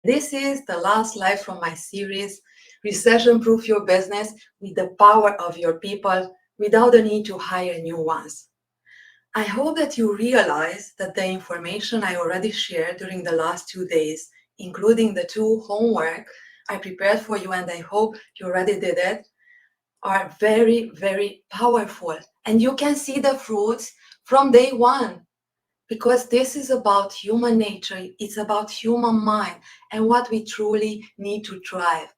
This is the last live from my series, Recession-proof your business with the power of your people without the need to hire new ones. I hope that you realize that the information I already shared during the last 2 days, including the 2 homework I prepared for you, and I hope you already did it, are very, very powerful. And you can see the fruits from day one, because this is about human nature, it's about human mind and what we truly need to drive.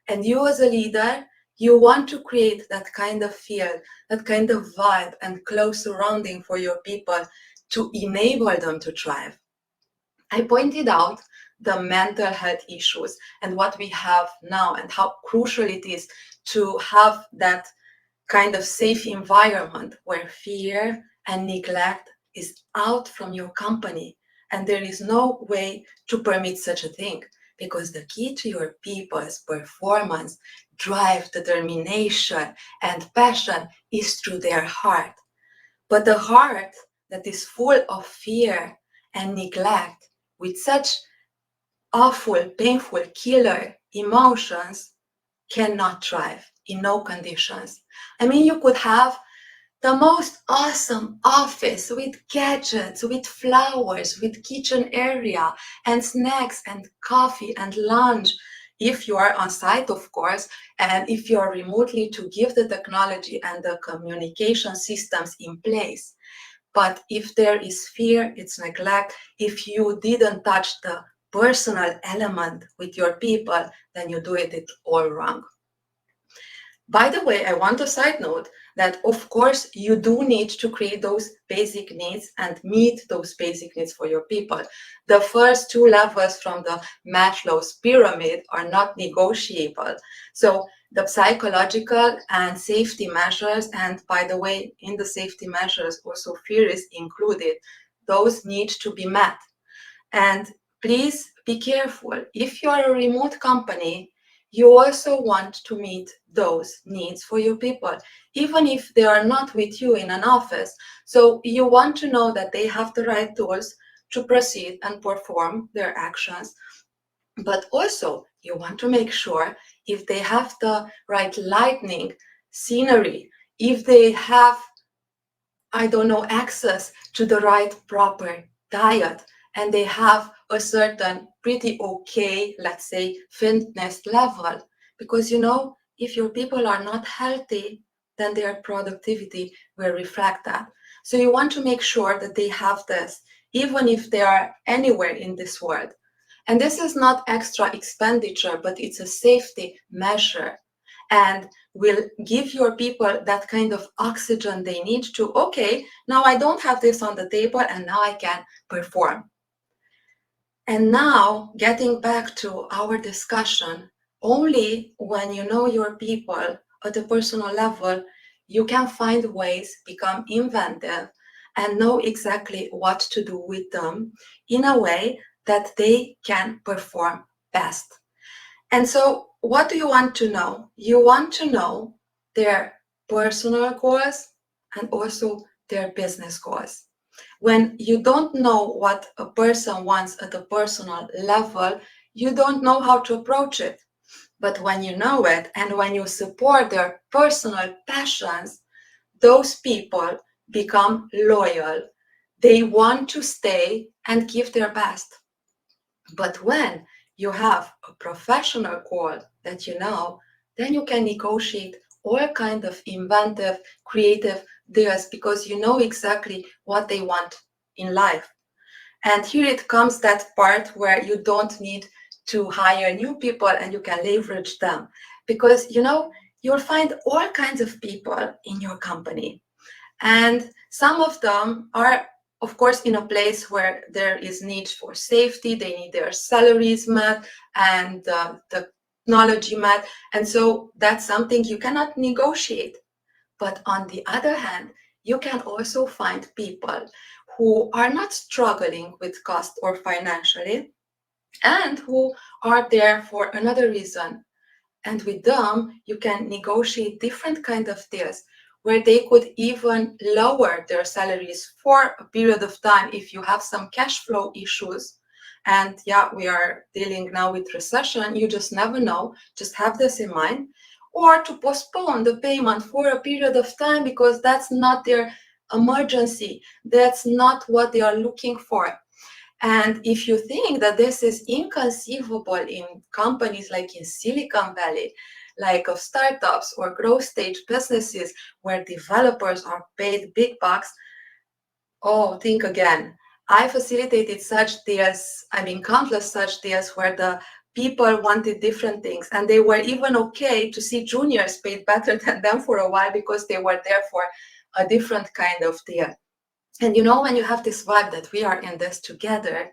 And you as a leader, you want to create that kind of feel, that kind of vibe and close surrounding for your people to enable them to thrive. I pointed out the mental health issues and what we have now and how crucial it is to have that kind of safe environment where fear and neglect is out from your company. And there is no way to permit such a thing, because the key to your people's performance, drive, determination, and passion is through their heart. But the heart that is full of fear and neglect, with such awful, painful, killer emotions, cannot thrive in no conditions. I mean, you could have the most awesome office with gadgets, with flowers, with kitchen area and snacks and coffee and lunch, if you are on site, of course, and if you are remotely, to give the technology and the communication systems in place. But if there is fear, it's neglect. If you didn't touch the personal element with your people, then you do it all wrong. By the way, I want a side note that, of course, you do need to create those basic needs and meet those basic needs for your people. The first 2 levels from the Maslow's pyramid are not negotiable. So the psychological and safety measures, and by the way, in the safety measures, also fear is included, those need to be met. And please be careful. If you are a remote company, you also want to meet those needs for your people, even if they are not with you in an office. So you want to know that they have the right tools to proceed and perform their actions. But also you want to make sure if they have the right lighting, scenery, if they have, I don't know, access to the right proper diet, and they have a certain pretty okay, let's say, fitness level. Because if your people are not healthy, then their productivity will reflect that. So you want to make sure that they have this, even if they are anywhere in this world. And this is not extra expenditure, but it's a safety measure, and will give your people that kind of oxygen they need to, okay, now I don't have this on the table and now I can perform. And now, getting back to our discussion, only when you know your people at a personal level, you can find ways, become inventive, and know exactly what to do with them in a way that they can perform best. And so, what do you want to know? You want to know their personal goals and also their business goals. When you don't know what a person wants at a personal level, you don't know how to approach it. But when you know it and when you support their personal passions, those people become loyal. They want to stay and give their best. But when you have a professional goal that you know, then you can negotiate all kind of inventive, creative deals, because you know exactly what they want in life. And here it comes that part where you don't need to hire new people and you can leverage them, because you'll find all kinds of people in your company, and some of them are, of course, in a place where there is need for safety. They need their salaries met and the technology met. And so that's something you cannot negotiate. But on the other hand, you can also find people who are not struggling with cost or financially, and who are there for another reason. And with them, you can negotiate different kind of deals where they could even lower their salaries for a period of time if you have some cash flow issues. And yeah, we are dealing now with recession. You just never know. Just have this in mind. Or to postpone the payment for a period of time because that's not their emergency. That's not what they are looking for. And if you think that this is inconceivable in companies like in Silicon Valley, like of startups or growth stage businesses where developers are paid big bucks, oh, think again. I facilitated such deals, I mean, countless such deals where the people wanted different things and they were even okay to see juniors paid better than them for a while because they were there for a different kind of deal. And you know, when you have this vibe that we are in this together,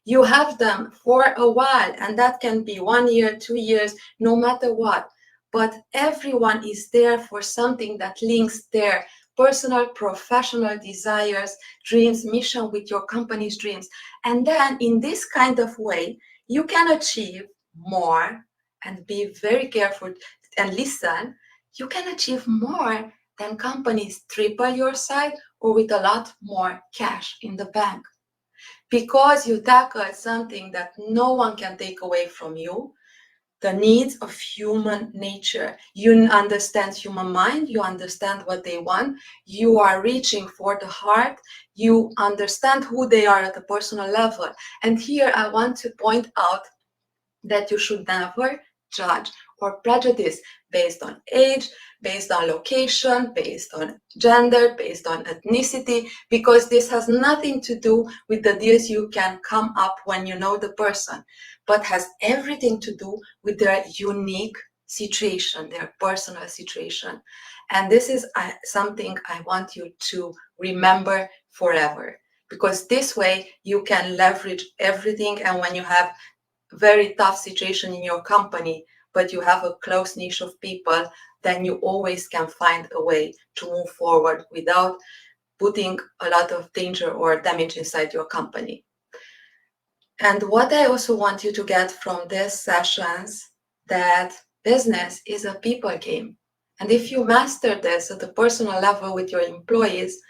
you have them for a while, and that can be 1 year, 2 years, no matter what. But everyone is there for something that links their personal, professional desires, dreams, mission with your company's dreams. And then in this kind of way, you can achieve more and be very careful and listen. You can achieve more than companies triple your size or with a lot more cash in the bank because you tackled something that no one can take away from you, the needs of human nature. You understand human mind, you understand what they want, you are reaching for the heart, you understand who they are at a personal level. And here I want to point out that you should never judge or prejudice based on age, based on location, based on gender, based on ethnicity, because this has nothing to do with the deals you can come up when you know the person, but has everything to do with their unique situation, their personal situation. And this is something I want you to remember forever, because this way you can leverage everything. And when you have very tough situation in your company, but you have a close niche of people, then you always can find a way to move forward without putting a lot of danger or damage inside your company. And what I also want you to get from these sessions, that business is a people game. And if you master this at the personal level with your employees,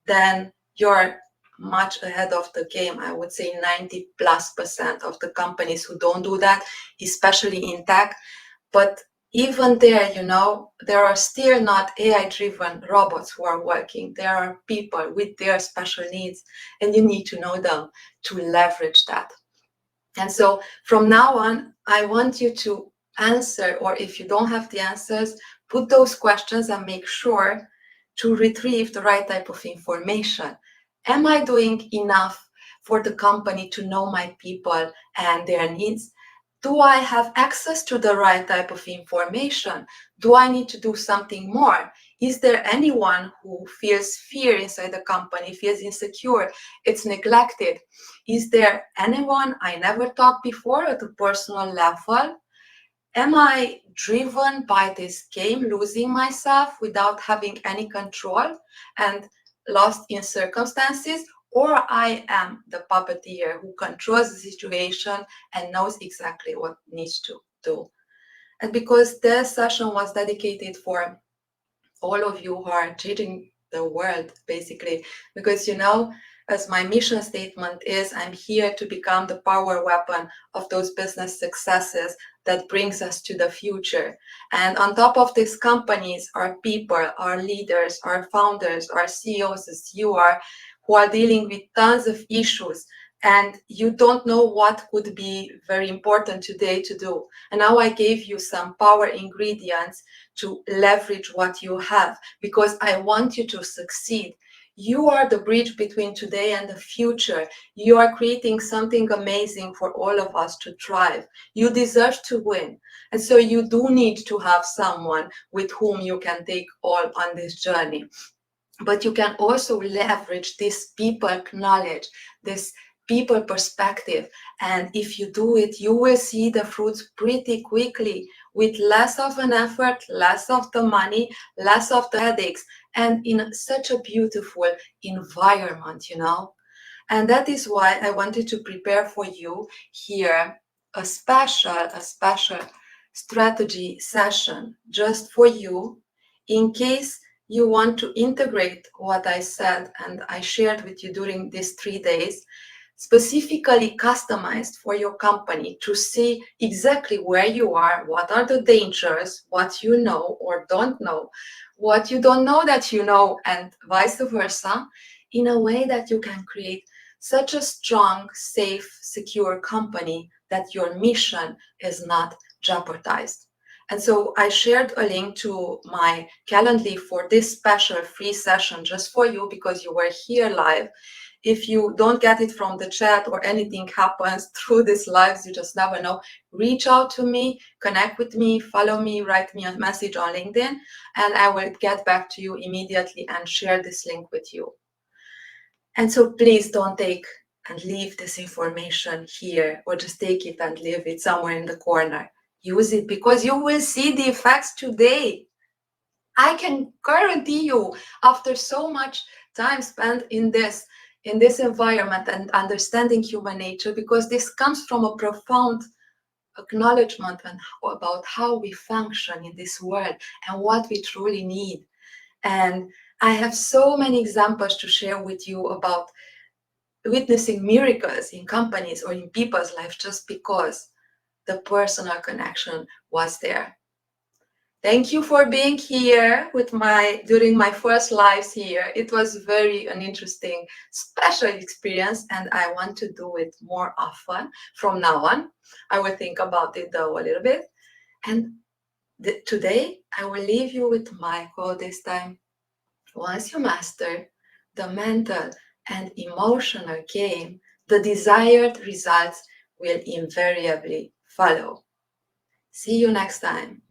then you're much ahead of the game. I would say 90+% of the companies who don't do that, especially in tech. But even there, you know, there are still not AI-driven robots who are working. There are people with their special needs, and you need to know them to leverage that. And so from now on, I want you to answer, or if you don't have the answers, put those questions and make sure to retrieve the right type of information. Am I doing enough for the company to know my people and their needs? Do I have access to the right type of information? Do I need to do something more? Is there anyone who feels fear inside the company, feels insecure, it's neglected? Is there anyone I never talked before at a personal level? Am I driven by this game, losing myself without having any control and lost in circumstances? Or I am the puppeteer who controls the situation and knows exactly what needs to do. And because this session was dedicated for all of you who are changing the world, basically, because you know, as my mission statement is, I'm here to become the power weapon of those business successes that brings us to the future. And on top of these companies are people, are leaders, are founders, are CEOs, as you are, who are dealing with tons of issues, and you don't know what could be very important today to do. And now I gave you some power ingredients to leverage what you have, because I want you to succeed. You are the bridge between today and the future. You are creating something amazing for all of us to thrive. You deserve to win. And so you do need to have someone with whom you can take all on this journey. But you can also leverage this people knowledge, this people perspective. And if you do it, you will see the fruits pretty quickly, with less of an effort, less of the money, less of the headaches, and in such a beautiful environment, you know. And that is why I wanted to prepare for you here a special strategy session just for you, in case you want to integrate what I said and I shared with you during these 3 days, specifically customized for your company to see exactly where you are, what are the dangers, what you know or don't know, what you don't know that you know, and vice versa, in a way that you can create such a strong, safe, secure company that your mission is not jeopardized. And so I shared a link to my Calendly for this special free session just for you because you were here live. If you don't get it from the chat or anything happens through these lives, you just never know. Reach out to me, connect with me, follow me, write me a message on LinkedIn, and I will get back to you immediately and share this link with you. And so please don't take and leave this information here or just take it and leave it somewhere in the corner. Use it because you will see the effects today. I can guarantee you, after so much time spent in this environment and understanding human nature, because this comes from a profound acknowledgement about how we function in this world and what we truly need. And I have so many examples to share with you about witnessing miracles in companies or in people's lives just because the personal connection was there. Thank you for being here with during my first lives here. It was an interesting, special experience, and I want to do it more often from now on. I will think about it though a little bit. And today I will leave you with my quote this time. Once you master the mental and emotional game, the desired results will invariably follow. See you next time.